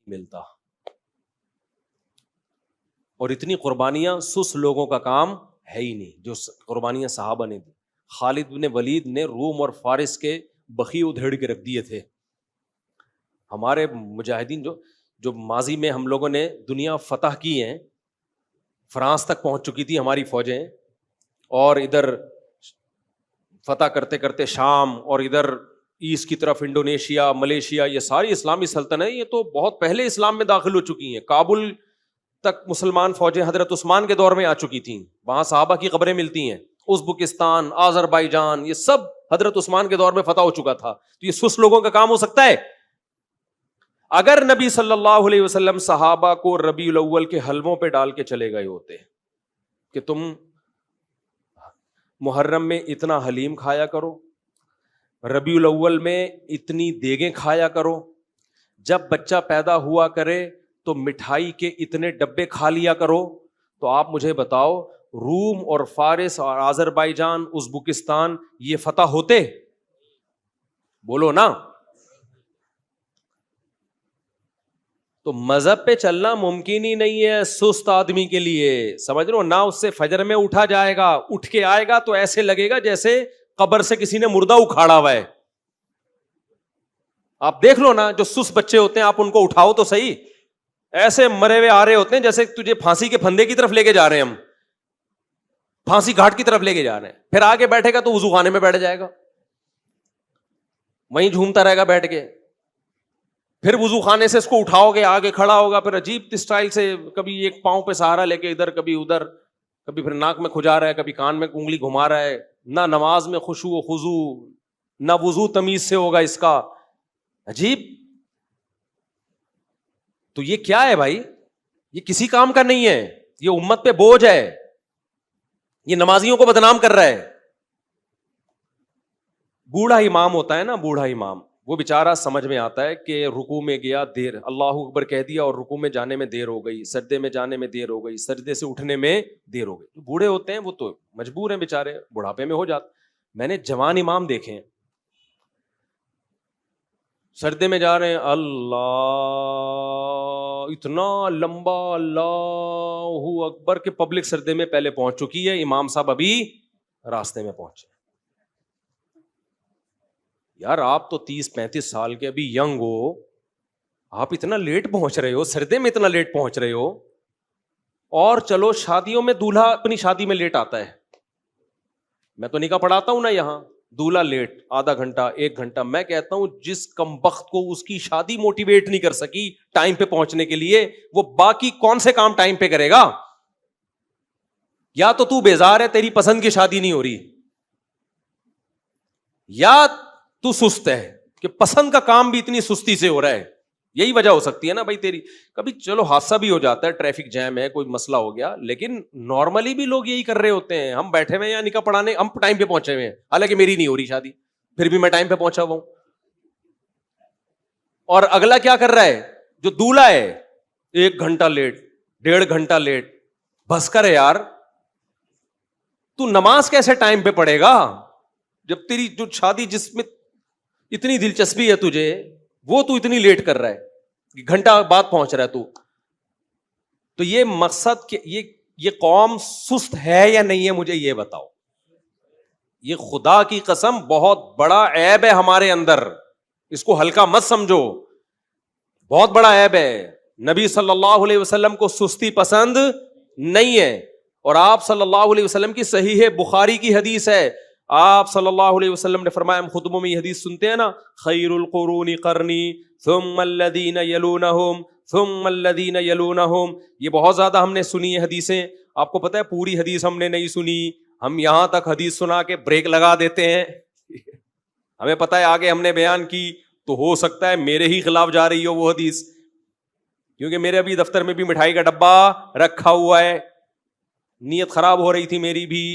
ملتا. اور اتنی قربانیاں سس لوگوں کا کام ہے ہی نہیں جو قربانیاں صحابہ نے دی. خالد بن ولید نے روم اور فارس کے بخی ادھیڑ کے رکھ دیے تھے. ہمارے مجاہدین جو ماضی میں ہم لوگوں نے دنیا فتح کی ہیں، فرانس تک پہنچ چکی تھی ہماری فوجیں، اور ادھر فتح کرتے کرتے شام، اور ادھر ایسٹ کی طرف انڈونیشیا، ملیشیا، یہ ساری اسلامی سلطنتیں یہ تو بہت پہلے اسلام میں داخل ہو چکی ہیں. کابل تک مسلمان فوجیں حضرت عثمان کے دور میں آ چکی تھیں، وہاں صحابہ کی قبریں ملتی ہیں. ازبکستان، آذربائیجان، یہ سب حضرت عثمان کے دور میں فتح ہو چکا تھا. تو یہ سس لوگوں کا کام ہو سکتا ہے؟ اگر نبی صلی اللہ علیہ وسلم صحابہ کو ربیع الاول کے حلووں پہ ڈال کے چلے گئے ہوتے کہ تم محرم میں اتنا حلیم کھایا کرو، ربیع الاول میں اتنی دیگیں کھایا کرو، جب بچہ پیدا ہوا کرے تو مٹھائی کے اتنے ڈبے کھا لیا کرو، تو آپ مجھے بتاؤ روم اور فارس اور آذربائیجان، ازبکستان یہ فتح ہوتے؟ بولو نا. تو مذہب پہ چلنا ممکن ہی نہیں ہے سست آدمی کے لیے، سمجھ رہے ہو نا. اس سے فجر میں اٹھا جائے گا، اٹھ کے آئے گا تو ایسے لگے گا جیسے قبر سے کسی نے مردہ اکھاڑا ہوا ہے. آپ دیکھ لو نا، جو سست بچے ہوتے ہیں آپ ان کو اٹھاؤ تو صحیح، ایسے مرے ہوئے آ رہے ہوتے ہیں جیسے تجھے پھانسی کے پھندے کی طرف لے کے جا رہے ہیں، ہم پھانسی گھاٹ کی طرف لے کے جا رہے ہیں. پھر آگے بیٹھے گا تو وضو خانے میں بیٹھ جائے گا، وہیں جھومتا رہے گا بیٹھ کے. پھر وضو خانے سے اس کو اٹھاؤ گے، آگے کھڑا ہوگا، پھر عجیب اسٹائل سے کبھی ایک پاؤں پہ سہارا لے کے ادھر، کبھی ادھر، کبھی پھر ناک میں کھجا رہا ہے، کبھی کان میں انگلی گھما رہا ہے. نہ نماز میں خشوع و خضوع، نہ وضو تمیز سے ہوگا اس کا. عجیب. تو یہ کیا ہے بھائی؟ یہ کسی کام کا نہیں ہے، یہ امت پہ بوجھ ہے، یہ نمازیوں کو بدنام کر رہا ہے. بوڑھا امام ہوتا ہے نا، بوڑھا امام، وہ بیچارہ سمجھ میں آتا ہے کہ رکوع میں گیا، دیر، اللہ اکبر کہہ دیا اور رکوع میں جانے میں دیر ہو گئی، سجدے میں جانے میں دیر ہو گئی، سجدے سے اٹھنے میں دیر ہو گئی. بوڑھے ہوتے ہیں وہ تو مجبور ہیں بیچارے، بڑھاپے میں ہو جاتے. میں نے جوان امام دیکھے ہیں سجدے میں جا رہے ہیں، اللہ اتنا لمبا اللہ اکبر کہ پبلک سجدے میں پہلے پہنچ چکی ہے، امام صاحب ابھی راستے میں پہنچے. یار آپ تو 30-35 سال کے ابھی ینگ ہو، آپ اتنا لیٹ پہنچ رہے ہو سردے میں، اتنا لیٹ پہنچ رہے ہو. اور چلو شادیوں میں دولہا اپنی شادی میں لیٹ آتا ہے، میں تو نکاح پڑھاتا ہوں نا یہاں، دولہا لیٹ آدھا گھنٹہ 1 گھنٹہ. میں کہتا ہوں جس کمبخت کو اس کی شادی موٹیویٹ نہیں کر سکی ٹائم پہ پہنچنے کے لیے، وہ باقی کون سے کام ٹائم پہ کرے گا؟ یا تو بیزار ہے، تیری پسند کی شادی نہیں ہو رہی، یا تو سست ہے کہ پسند کا کام بھی اتنی سستی سے ہو رہا ہے. یہی وجہ ہو سکتی ہے نا بھائی تیری. کبھی چلو حادثہ بھی ہو جاتا ہے، ٹریفک جیم ہے، کوئی مسئلہ ہو گیا، لیکن نارملی بھی لوگ یہی کر رہے ہوتے ہیں. ہم بیٹھے ہوئے ہیں نکاح پڑھانے، ہم ٹائم پہ پہنچے ہوئے ہیں، حالانکہ میری نہیں ہو رہی شادی، پھر بھی میں ٹائم پہ پہنچا ہوا ہوں. اور اگلا کیا کر رہا ہے جو دولہا ہے، 1 گھنٹہ لیٹ، 1.5 گھنٹہ لیٹ. بس کر یار، تو نماز کیسے ٹائم پہ پڑھے گا جب تیری جو شادی جس میں اتنی دلچسپی ہے تجھے، وہ تو اتنی لیٹ کر رہا ہے، گھنٹہ بعد پہنچ رہا ہے تو. تو یہ مقصد کہ یہ قوم سست ہے یا نہیں ہے، مجھے یہ بتاؤ. یہ خدا کی قسم بہت بڑا عیب ہے ہمارے اندر، اس کو ہلکا مت سمجھو، بہت بڑا عیب ہے. نبی صلی اللہ علیہ وسلم کو سستی پسند نہیں ہے. اور آپ صلی اللہ علیہ وسلم کی صحیح بخاری کی حدیث ہے، آپ صلی اللہ علیہ وسلم نے فرمایا، ہم خطبوں میں یہ حدیث سنتے ہیں نا، خیر القرون قرنی ثم الذین یلونہم ثم الذین یلونہم. یہ بہت زیادہ ہم نے سنی ہے حدیثیں. آپ کو پتہ ہے پوری حدیث ہم نے نہیں سنی، ہم یہاں تک حدیث سنا کے بریک لگا دیتے ہیں. ہمیں پتہ ہے آگے ہم نے بیان کی تو ہو سکتا ہے میرے ہی خلاف جا رہی ہو وہ حدیث، کیونکہ میرے ابھی دفتر میں بھی مٹھائی کا ڈبہ رکھا ہوا ہے، نیت خراب ہو رہی تھی میری بھی.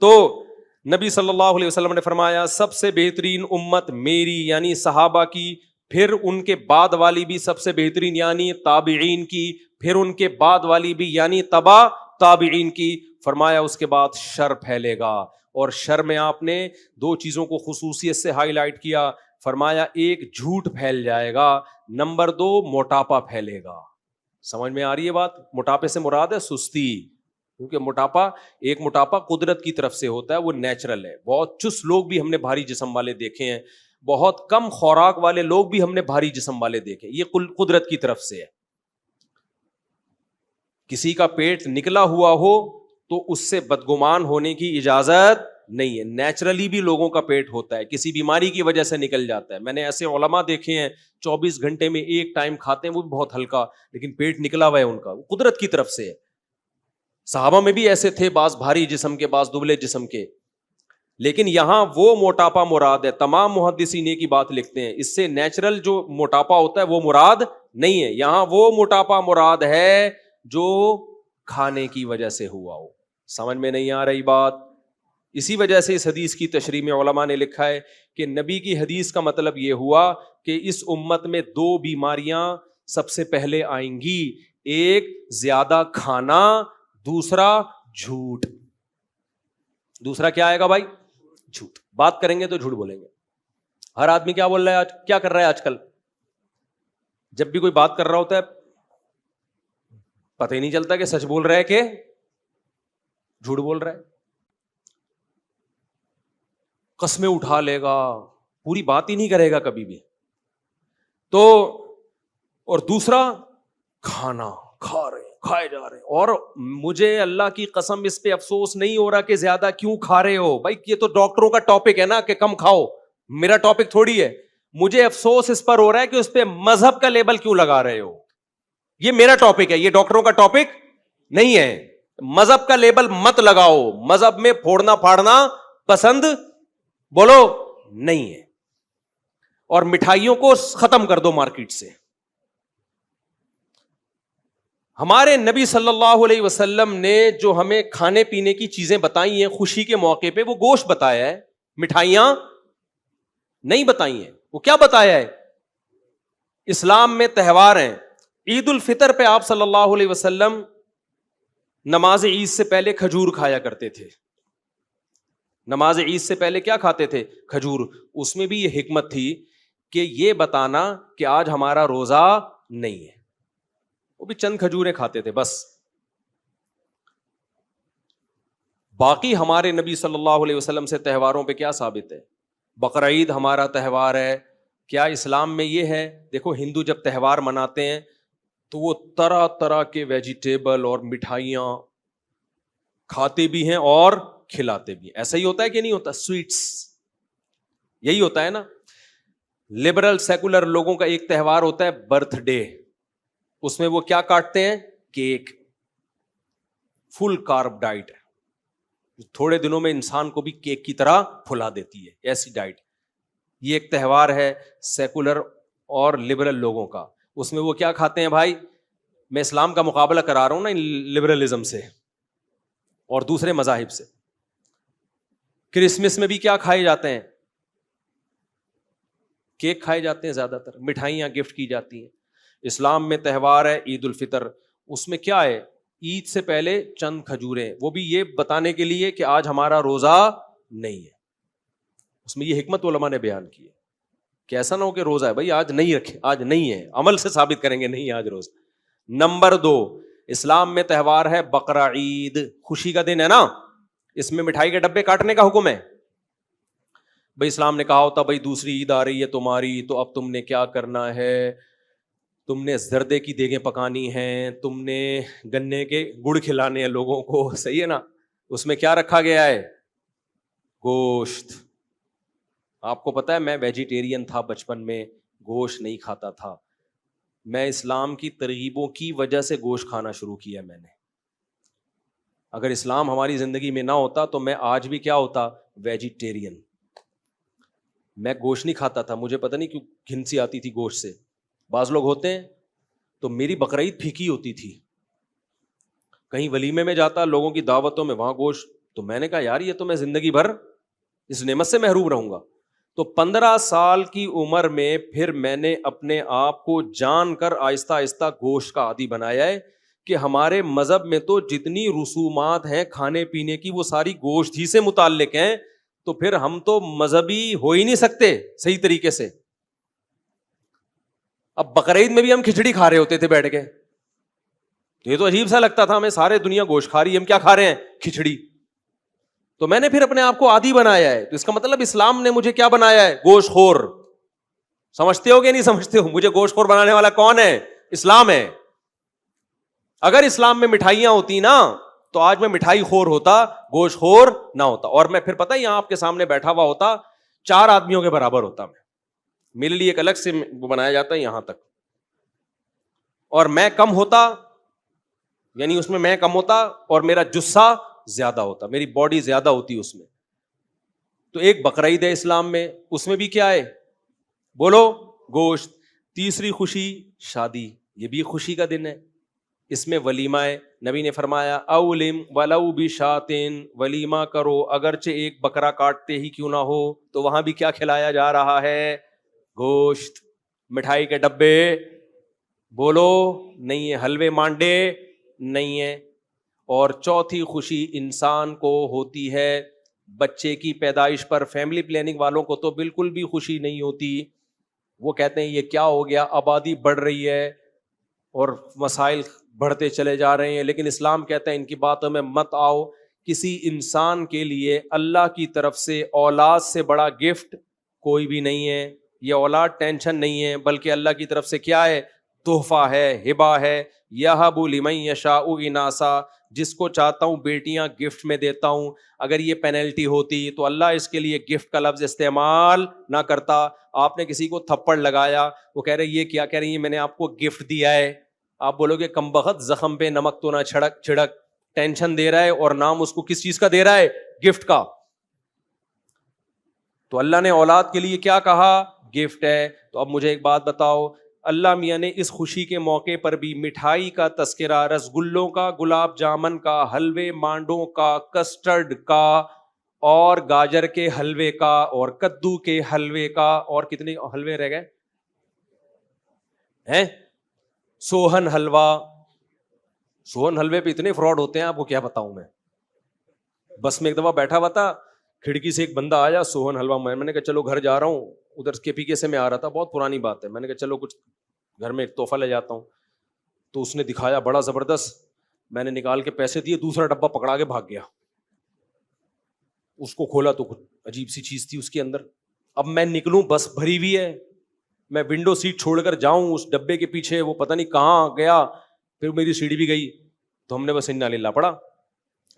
تو نبی صلی اللہ علیہ وسلم نے فرمایا سب سے بہترین امت میری یعنی صحابہ کی، پھر ان کے بعد والی بھی سب سے بہترین یعنی تابعین کی، پھر ان کے بعد والی بھی یعنی تبع تابعین کی. فرمایا اس کے بعد شر پھیلے گا. اور شر میں آپ نے 2 چیزوں کو خصوصیت سے ہائی لائٹ کیا. فرمایا ایک جھوٹ پھیل جائے گا, نمبر 2 موٹاپا پھیلے گا. سمجھ میں آ رہی ہے بات؟ موٹاپے سے مراد ہے سستی, کیونکہ موٹاپا قدرت کی طرف سے ہوتا ہے, وہ نیچرل ہے. بہت چست لوگ بھی ہم نے بھاری جسم والے دیکھے ہیں, بہت کم خوراک والے لوگ بھی ہم نے بھاری جسم والے دیکھے, یہ قدرت کی طرف سے ہے. کسی کا پیٹ نکلا ہوا ہو تو اس سے بدگمان ہونے کی اجازت نہیں ہے. نیچرلی بھی لوگوں کا پیٹ ہوتا ہے, کسی بیماری کی وجہ سے نکل جاتا ہے. میں نے ایسے علماء دیکھے ہیں 24 گھنٹے میں ایک ٹائم کھاتے ہیں, وہ بھی بہت ہلکا, لیکن پیٹ نکلا ہوا ہے ان کا, وہ قدرت کی طرف سے ہے. صحابہ میں بھی ایسے تھے, بعض بھاری جسم کے, بعض دبلے جسم کے. لیکن یہاں وہ موٹاپا مراد ہے. تمام محدثین ایک ہی بات لکھتے ہیں, اس سے نیچرل جو موٹاپا ہوتا ہے وہ مراد نہیں ہے. یہاں وہ موٹاپا مراد ہے جو کھانے کی وجہ سے ہوا ہو. سمجھ میں نہیں آ رہی بات؟ اسی وجہ سے اس حدیث کی تشریح میں علماء نے لکھا ہے کہ نبی کی حدیث کا مطلب یہ ہوا کہ اس امت میں 2 بیماریاں سب سے پہلے آئیں گی, ایک زیادہ کھانا, دوسرا جھوٹ. دوسرا کیا آئے گا بھائی؟ جھوٹ. بات کریں گے تو جھوٹ بولیں گے. ہر آدمی کیا بول رہا ہے آج, کیا کر رہا ہے آج کل؟ جب بھی کوئی بات کر رہا ہوتا ہے پتہ ہی نہیں چلتا کہ سچ بول رہا ہے کہ جھوٹ بول رہا ہے. قسمیں اٹھا لے گا, پوری بات ہی نہیں کرے گا کبھی بھی. تو اور دوسرا کھانا, کھائے جا رہے ہیں. اور مجھے اللہ کی قسم اس پہ افسوس نہیں ہو رہا کہ زیادہ کیوں کھا رہے ہو. بھائی یہ تو ڈاکٹروں کا ٹاپک ہے نا کہ کم کھاؤ, میرا ٹاپک تھوڑی ہے. مجھے افسوس اس پر ہو رہا ہے کہ اس پہ مذہب کا لیبل کیوں لگا رہے ہو. یہ میرا ٹاپک ہے, یہ ڈاکٹروں کا ٹاپک نہیں ہے. مذہب کا لیبل مت لگاؤ, مذہب میں پھوڑنا پھاڑنا پسند بولو نہیں ہے. اور مٹھائیوں کو ختم کر دو مارکیٹ سے. ہمارے نبی صلی اللہ علیہ وسلم نے جو ہمیں کھانے پینے کی چیزیں بتائی ہیں خوشی کے موقع پہ, وہ گوشت بتایا ہے, مٹھائیاں نہیں بتائی ہیں. وہ کیا بتایا ہے؟ اسلام میں تہوار ہیں. عید الفطر پہ آپ صلی اللہ علیہ وسلم نماز عید سے پہلے کھجور کھایا کرتے تھے. نماز عید سے پہلے کیا کھاتے تھے؟ کھجور. اس میں بھی یہ حکمت تھی کہ یہ بتانا کہ آج ہمارا روزہ نہیں ہے. وہ بھی چند کھجوریں کھاتے تھے بس. باقی ہمارے نبی صلی اللہ علیہ وسلم سے تہواروں پہ کیا ثابت ہے؟ بقرعید ہمارا تہوار ہے. کیا اسلام میں یہ ہے؟ دیکھو ہندو جب تہوار مناتے ہیں تو وہ طرح طرح کے ویجیٹیبل اور مٹھائیاں کھاتے بھی ہیں اور کھلاتے بھی. ایسا ہی ہوتا ہے کہ نہیں ہوتا؟ سویٹس یہی ہوتا ہے نا. لبرل سیکولر لوگوں کا ایک تہوار ہوتا ہے برتھ ڈے. اس میں وہ کیا کاٹتے ہیں؟ کیک. فل کارب ڈائٹ, تھوڑے دنوں میں انسان کو بھی کیک کی طرح پھلا دیتی ہے, ایسی ڈائٹ. یہ ایک تہوار ہے سیکولر اور لبرل لوگوں کا. اس میں وہ کیا کھاتے ہیں بھائی؟ میں اسلام کا مقابلہ کرا رہا ہوں نا لبرلزم سے اور دوسرے مذاہب سے. کرسمس میں بھی کیا کھائے جاتے ہیں؟ کیک کھائے جاتے ہیں زیادہ تر, مٹھائیاں گفٹ کی جاتی ہیں. اسلام میں تہوار ہے عید الفطر. اس میں کیا ہے؟ عید سے پہلے چند کھجوریں, وہ بھی یہ بتانے کے لیے کہ آج ہمارا روزہ نہیں ہے. اس میں یہ حکمت علماء نے بیان کی ہے کہ ایسا نہ ہو کہ روزہ ہے, بھائی آج نہیں رکھے, آج نہیں ہے, عمل سے ثابت کریں گے نہیں آج روزہ. نمبر 2, اسلام میں تہوار ہے بقرعید, خوشی کا دن ہے نا. اس میں مٹھائی کے ڈبے کاٹنے کا حکم ہے. بھائی اسلام نے کہا ہوتا بھائی دوسری عید آ رہی ہے تمہاری, تو اب تم نے کیا کرنا ہے, تم نے زردے کی دیگیں پکانی ہیں, تم نے گنے کے گڑ کھلانے ہیں لوگوں کو, صحیح ہے نا. اس میں کیا رکھا گیا ہے؟ گوشت. آپ کو پتا ہے میں ویجیٹیرین تھا بچپن میں, گوشت نہیں کھاتا تھا. میں اسلام کی ترغیبوں کی وجہ سے گوشت کھانا شروع کیا میں نے. اگر اسلام ہماری زندگی میں نہ ہوتا تو میں آج بھی کیا ہوتا؟ ویجیٹیرین. میں گوشت نہیں کھاتا تھا, مجھے پتہ نہیں کیوں گھن سی آتی تھی گوشت سے. بعض لوگ ہوتے ہیں تو میری بقرعید پھیکی ہوتی تھی. کہیں ولیمے میں جاتا, لوگوں کی دعوتوں میں, وہاں گوشت, تو میں نے کہا یار یہ تو میں زندگی بھر اس نعمت سے محروم رہوں گا. تو 15 سال کی عمر میں پھر میں نے اپنے آپ کو جان کر آہستہ آہستہ گوشت کا عادی بنایا ہے کہ ہمارے مذہب میں تو جتنی رسومات ہیں کھانے پینے کی وہ ساری گوشت ہی سے متعلق ہیں. تو پھر ہم تو مذہبی ہو ہی نہیں سکتے صحیح طریقے سے. اب بقرعید میں بھی ہم کھچڑی کھا رہے ہوتے تھے بیٹھ کے, یہ تو عجیب سا لگتا تھا ہمیں, سارے دنیا گوشت کھا رہی ہے, ہم کیا کھا رہے ہیں؟ کھچڑی. تو میں نے پھر اپنے آپ کو عادی بنایا ہے. تو اس کا مطلب اسلام نے مجھے کیا بنایا ہے؟ گوشت خور. سمجھتے ہو کہ نہیں سمجھتے ہو؟ مجھے گوشت خور بنانے والا کون ہے؟ اسلام ہے. اگر اسلام میں مٹھائیاں ہوتی نا تو آج میں مٹھائی خور ہوتا, گوشت خور نہ ہوتا. اور میں پھر پتہ یہاں آپ کے سامنے بیٹھا ہوا ہوتا, 4 آدمیوں کے برابر ہوتا. میرے لیے ایک الگ سے بنایا جاتا ہے یہاں تک, اور میں کم ہوتا, یعنی اس میں میں کم ہوتا اور میرا جسہ زیادہ ہوتا, میری باڈی زیادہ ہوتی اس میں. تو ایک بقرعید ہے اسلام میں, اس میں بھی کیا ہے؟ بولو, گوشت. تیسری خوشی شادی, یہ بھی خوشی کا دن ہے, اس میں ولیمہ ہے. نبی نے فرمایا اولم ولو بشاتن, ولیمہ کرو اگرچہ ایک بکرا کاٹتے ہی کیوں نہ ہو. تو وہاں بھی کیا کھلایا جا رہا ہے؟ گوشت. مٹھائی کے ڈبے بولو نہیں ہے, حلوے مانڈے نہیں ہے. اور چوتھی خوشی انسان کو ہوتی ہے بچے کی پیدائش پر. فیملی پلاننگ والوں کو تو بالکل بھی خوشی نہیں ہوتی, وہ کہتے ہیں یہ کیا ہو گیا, آبادی بڑھ رہی ہے اور مسائل بڑھتے چلے جا رہے ہیں. لیکن اسلام کہتا ہے ان کی باتوں میں مت آؤ. کسی انسان کے لیے اللہ کی طرف سے اولاد سے بڑا گفٹ کوئی بھی نہیں ہے. یہ اولاد ٹینشن نہیں ہے, بلکہ اللہ کی طرف سے کیا ہے؟ تحفہ ہے, ہبہ ہے. یہب لمن یشاء اناسا, جس کو چاہتا ہوں بیٹیاں گفٹ میں دیتا ہوں. اگر یہ پینلٹی ہوتی تو اللہ اس کے لیے گفٹ کا لفظ استعمال نہ کرتا. آپ نے کسی کو تھپڑ لگایا, وہ کہہ رہے یہ کیا کہہ رہی ہے؟ میں نے آپ کو گفٹ دیا ہے. آپ بولو گے کمبخت, زخم پہ نمک تو نہ چھڑک, ٹینشن دے رہا ہے اور نام اس کو کس چیز کا دے رہا ہے؟ گفٹ کا. تو اللہ نے اولاد کے لیے کیا کہا؟ گفٹ ہے. تو اب مجھے ایک بات بتاؤ, اللہ میاں نے اس خوشی کے موقع پر بھی مٹھائی کا تذکرہ, رسگلوں کا, گلاب جامن کا, حلوے مانڈوں کا, کسٹرڈ کا, اور گاجر کے حلوے کا, اور کدو کے حلوے کا, اور کتنے حلوے رہ گئے ہیں؟ سوہن حلوہ. سوہن حلوے پہ اتنے فراڈ ہوتے ہیں آپ کو کیا بتاؤں میں. بس میں ایک دفعہ بیٹھا ہوا تھا, کھڑکی سے ایک بندہ آیا, سوہن حلوہ. میں نے کہا چلو گھر جا رہا ہوں, ادھر کے پی کے سے میں آ رہا تھا, بہت پرانی بات ہے. میں نے کہا چلو کچھ گھر میں ایک تحفہ لے جاتا ہوں. تو اس نے دکھایا بڑا زبردست, میں نے نکال کے پیسے دیے, دوسرا ڈبہ پکڑا کے بھاگ گیا. اس کو کھولا تو کچھ عجیب سی چیز تھی اس کے اندر. اب میں نکلوں, بس بھری ہوئی ہے, میں ونڈو سیٹ چھوڑ کر جاؤں اس ڈبے کے پیچھے, وہ پتہ نہیں کہاں گیا. پھر میری سیڑھی بھی گئی, تو ہم نے بس انا للہ پڑا.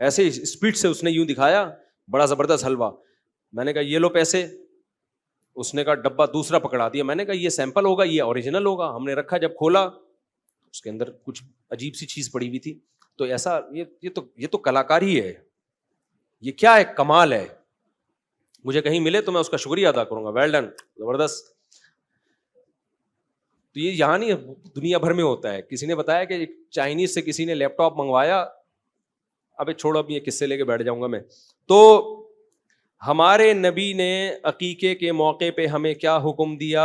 ایسے اسپیڈ سے اس نے یوں دکھایا بڑا زبردست حلوہ. میں نے کہا یہ لو پیسے. اس نے کہا ڈبہ دوسرا پکڑا دیا. میں نے کہا یہ سیمپل ہوگا, یہ اوریجنل ہوگا. ہم نے رکھا, جب کھولا اس کے اندر کچھ عجیب سی چیز پڑی ہوئی تھی. تو ایسا یہ تو کلاکاری ہے, یہ کیا ہے, کمال ہے. مجھے کہیں ملے تو میں اس کا شکریہ ادا کروں گا, ویل ڈن, زبردست. تو یہ یہاں نہیں, دنیا بھر میں ہوتا ہے. کسی نے بتایا کہ چائنیز سے کسی نے لیپ ٹاپ منگوایا, ابے چھوڑو اب یہ قصے لے کے بیٹھ جاؤں گا میں. تو ہمارے نبی نے عقیقے کے موقع پہ ہمیں کیا حکم دیا؟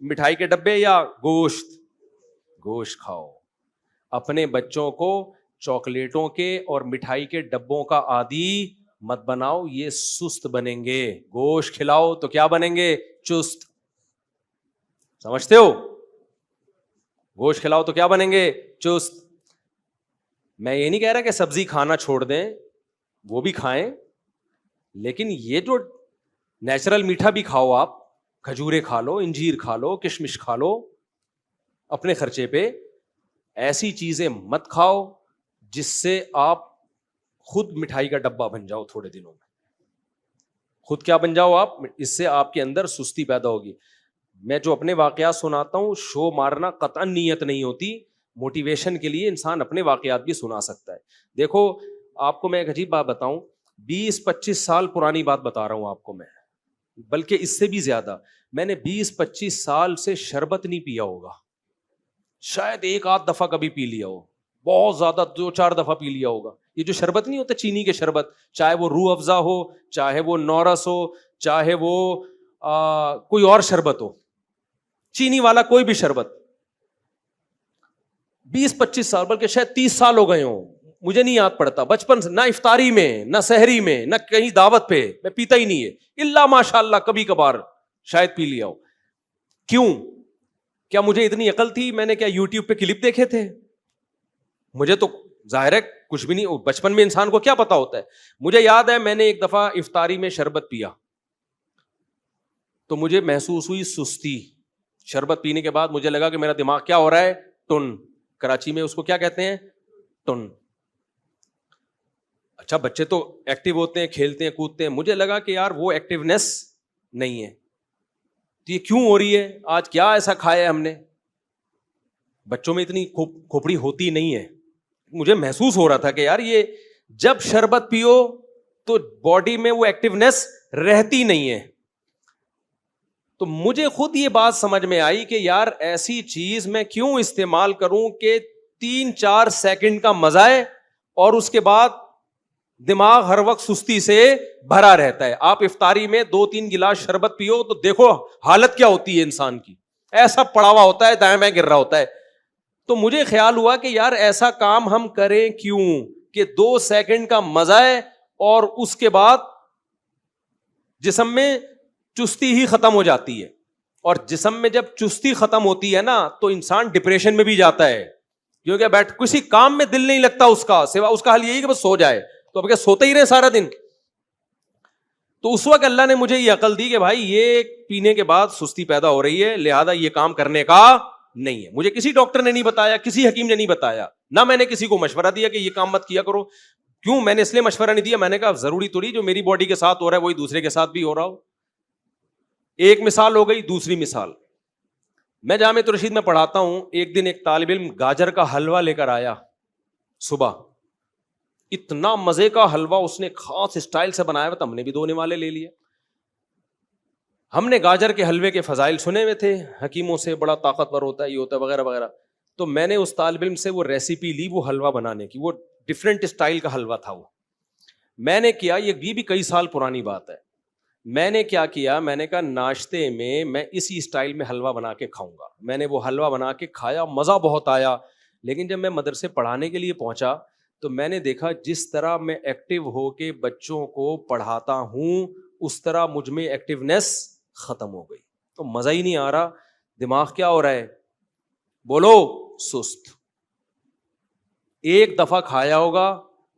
مٹھائی کے ڈبے یا گوشت؟ گوشت کھاؤ. اپنے بچوں کو چاکلیٹوں کے اور مٹھائی کے ڈبوں کا عادی مت بناؤ, یہ سست بنیں گے. گوشت کھلاؤ تو کیا بنیں گے؟ چست. سمجھتے ہو؟ گوشت کھلاؤ تو کیا بنیں گے؟ چست. میں یہ نہیں کہہ رہا کہ سبزی کھانا چھوڑ دیں, وہ بھی کھائیں, لیکن یہ جو نیچرل میٹھا بھی کھاؤ. آپ کھجورے کھا لو, انجیر کھا لو, کشمش کھا لو اپنے خرچے پہ. ایسی چیزیں مت کھاؤ جس سے آپ خود مٹھائی کا ڈبہ بن جاؤ تھوڑے دنوں میں. خود کیا بن جاؤ آپ؟ اس سے آپ کے اندر سستی پیدا ہوگی. میں جو اپنے واقعات سناتا ہوں, شو مارنا قطعاً نیت نہیں ہوتی, موٹیویشن کے لیے انسان اپنے واقعات بھی سنا سکتا ہے. دیکھو آپ کو میں ایک عجیب بات بتاؤں, 20-25 سال پرانی بات بتا رہا ہوں آپ کو میں, بلکہ اس سے بھی زیادہ. میں نے 20-25 سال سے شربت نہیں پیا ہوگا, شاید ایک آدھ دفعہ کبھی پی لیا ہو, بہت زیادہ 2-4 دفعہ پی لیا ہوگا. یہ جو شربت نہیں ہوتا چینی کے شربت, چاہے وہ روح افزا ہو, چاہے وہ نورس ہو, چاہے وہ کوئی اور شربت ہو, چینی والا کوئی بھی شربت, 20-25 سال بلکہ شاید 30 سال ہو گئے ہوں مجھے نہیں یاد پڑتا بچپن سے, نہ افطاری میں نہ سحری میں نہ کہیں دعوت پہ, میں پیتا ہی نہیں ہے الا ماشاء اللہ کبھی کبھار شاید پی لیا ہو. کیوں؟ کیا مجھے اتنی عقل تھی؟ میں نے کیا یوٹیوب پہ کلپ دیکھے تھے؟ مجھے تو ظاہر ہے کچھ بھی نہیں, بچپن میں انسان کو کیا پتا ہوتا ہے. مجھے یاد ہے میں نے ایک دفعہ افطاری میں شربت پیا تو مجھے محسوس ہوئی سستی. شربت پینے کے بعد مجھے لگا کہ میرا دماغ کیا ہو رہا ہے, ٹن. کراچی میں اس کو کیا کہتے ہیں؟ ٹن. اچھا بچے تو ایکٹیو ہوتے ہیں, کھیلتے ہیں, کودتے ہیں, مجھے لگا کہ یار وہ ایکٹیونیس نہیں ہے. تو یہ کیوں ہو رہی ہے؟ آج کیا ایسا کھایا ہے ہم نے؟ بچوں میں اتنی کھوپڑی ہوتی نہیں ہے. مجھے محسوس ہو رہا تھا کہ یار یہ جب شربت پیو تو باڈی میں وہ ایکٹیونیس رہتی نہیں ہے. تو مجھے خود یہ بات سمجھ میں آئی کہ یار ایسی چیز میں کیوں استعمال کروں کہ 3-4 سیکنڈ کا مزہ ہے اور اس کے بعد دماغ ہر وقت سستی سے بھرا رہتا ہے. آپ افطاری میں 2-3 گلاس شربت پیو تو دیکھو حالت کیا ہوتی ہے انسان کی, ایسا پڑا ہوا ہوتا ہے, دائیں بائیں گر رہا ہوتا ہے. تو مجھے خیال ہوا کہ یار ایسا کام ہم کریں کیوں کہ 2 سیکنڈ کا مزہ ہے اور اس کے بعد جسم میں چستی ہی ختم ہو جاتی ہے. اور جسم میں جب چستی ختم ہوتی ہے نا تو انسان ڈپریشن میں بھی جاتا ہے, کیونکہ بیٹھ کسی کام میں دل نہیں لگتا اس کا, سوا اس کا حل یہی کہ بس سو جائے. تو اب کیا سوتے ہی رہے سارا دن؟ تو اس وقت اللہ نے مجھے یہ عقل دی کہ بھائی یہ پینے کے بعد سستی پیدا ہو رہی ہے, لہذا یہ کام کرنے کا نہیں ہے. مجھے کسی ڈاکٹر نے نہیں بتایا, کسی حکیم نے نہیں بتایا, نہ میں نے کسی کو مشورہ دیا کہ یہ کام مت کیا کرو. کیوں؟ میں نے اس لیے مشورہ نہیں دیا, میں نے کہا ضروری تھوڑی جو میری باڈی کے ساتھ ہو رہا ہے وہی دوسرے کے ساتھ بھی ہو رہا ہو. ایک مثال ہو گئی. دوسری مثال, میں جامعۃ الرشید میں پڑھاتا ہوں. ایک دن ایک طالب علم گاجر کا حلوہ لے کر آیا صبح. اتنا مزے کا حلوہ اس نے خاص اسٹائل سے بنایا ہوا تھا, ہم نے بھی 2 نوالے لے لیے. ہم نے گاجر کے حلوے کے فضائل سنے ہوئے تھے حکیموں سے, بڑا طاقتور ہوتا ہے, یہ ہوتا ہے وغیرہ وغیرہ. تو میں نے اس طالب علم سے وہ ریسیپی لی وہ حلوہ بنانے کی. وہ ڈفرینٹ اسٹائل کا حلوہ تھا. وہ میں نے کیا, یہ بھی کئی سال پرانی بات ہے. میں نے کیا کیا, میں نے کہا ناشتے میں اسی اسٹائل میں حلوہ بنا کے کھاؤں گا. میں نے وہ حلوہ بنا کے کھایا, مزہ بہت آیا. لیکن جب میں مدرسے پڑھانے کے لیے پہنچا تو میں نے دیکھا جس طرح میں ایکٹیو ہو کے بچوں کو پڑھاتا ہوں اس طرح مجھ میں ایکٹیونیس ختم ہو گئی. تو مزہ ہی نہیں آ رہا. دماغ کیا ہو رہا ہے؟ بولو, سست. ایک دفعہ کھایا ہوگا,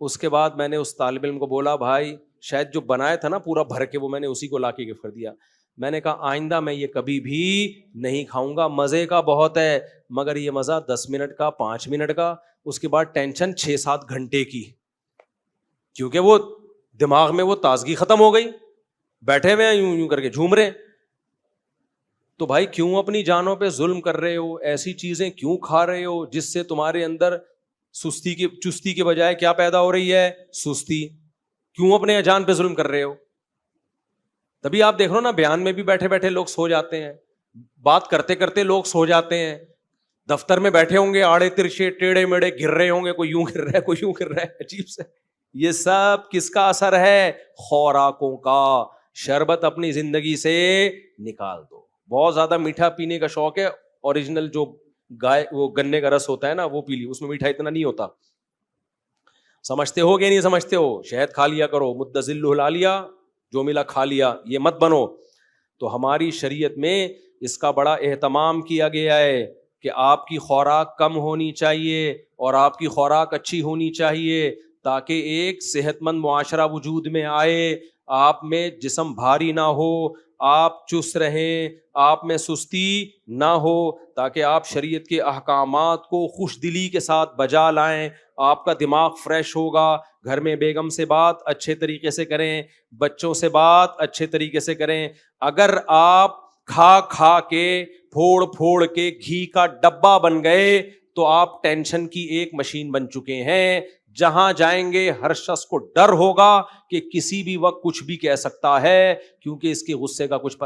اس کے بعد میں نے اس طالب علم کو بولا بھائی شاید جو بنایا تھا نا پورا بھر کے, وہ میں نے اسی کو لا کے گفٹ کر دیا. میں نے کہا آئندہ میں یہ کبھی بھی نہیں کھاؤں گا. مزے کا بہت ہے مگر یہ مزہ 10 منٹ کا, 5 منٹ کا, اس کے بعد ٹینشن 6-7 گھنٹے کی, کیونکہ وہ دماغ میں وہ تازگی ختم ہو گئی, بیٹھے ہوئے ہیں یوں کر کے جھوم رہے. تو بھائی کیوں اپنی جانوں پہ ظلم کر رہے ہو؟ ایسی چیزیں کیوں کھا رہے ہو جس سے تمہارے اندر چستی کے بجائے کیا پیدا ہو رہی ہے؟ سستی. کیوں اپنے جان پہ ظلم کر رہے ہو؟ تبھی آپ دیکھ رہے ہو نا بیان میں بھی بیٹھے بیٹھے لوگ سو جاتے ہیں, بات کرتے کرتے لوگ سو جاتے ہیں, دفتر میں بیٹھے ہوں گے آڑے ترچے ٹیڑھے میڑے گر رہے ہوں گے, کوئی یوں گر رہا ہے کوئی یوں گر رہا ہے, عجیب سے. یہ سب کس کا اثر ہے؟ خوراکوں کا. شربت اپنی زندگی سے نکال دو. بہت زیادہ میٹھا پینے کا شوق ہے, اوریجنل جو گائے وہ گنے کا رس ہوتا ہے نا وہ پی لی, اس میں میٹھا اتنا نہیں ہوتا. سمجھتے ہو کہ نہیں سمجھتے ہو؟ شہد کھا لیا کرو, مدذل لا لیا, جو ملا کھا لیا, یہ مت بنو. تو ہماری شریعت میں اس کا بڑا اہتمام کیا گیا ہے کہ آپ کی خوراک کم ہونی چاہیے اور آپ کی خوراک اچھی ہونی چاہیے تاکہ ایک صحت مند معاشرہ وجود میں آئے. آپ میں جسم بھاری نہ ہو, آپ چست رہیں, آپ میں سستی نہ ہو, تاکہ آپ شریعت کے احکامات کو خوش دلی کے ساتھ بجا لائیں. آپ کا دماغ فریش ہوگا. گھر میں بیگم سے بات اچھے طریقے سے کریں, بچوں سے بات اچھے طریقے سے کریں. اگر آپ کھا کھا کے پھوڑ پھوڑ کے گھی کا ڈبہ بن گئے تو آپ ٹینشن کی ایک مشین بن چکے ہیں. جہاں جائیں گے ہر شخص کو ڈر ہوگا کہ کسی بھی وقت کچھ بھی کہہ سکتا ہے, کیونکہ اس کے غصے کا کچھ پتہ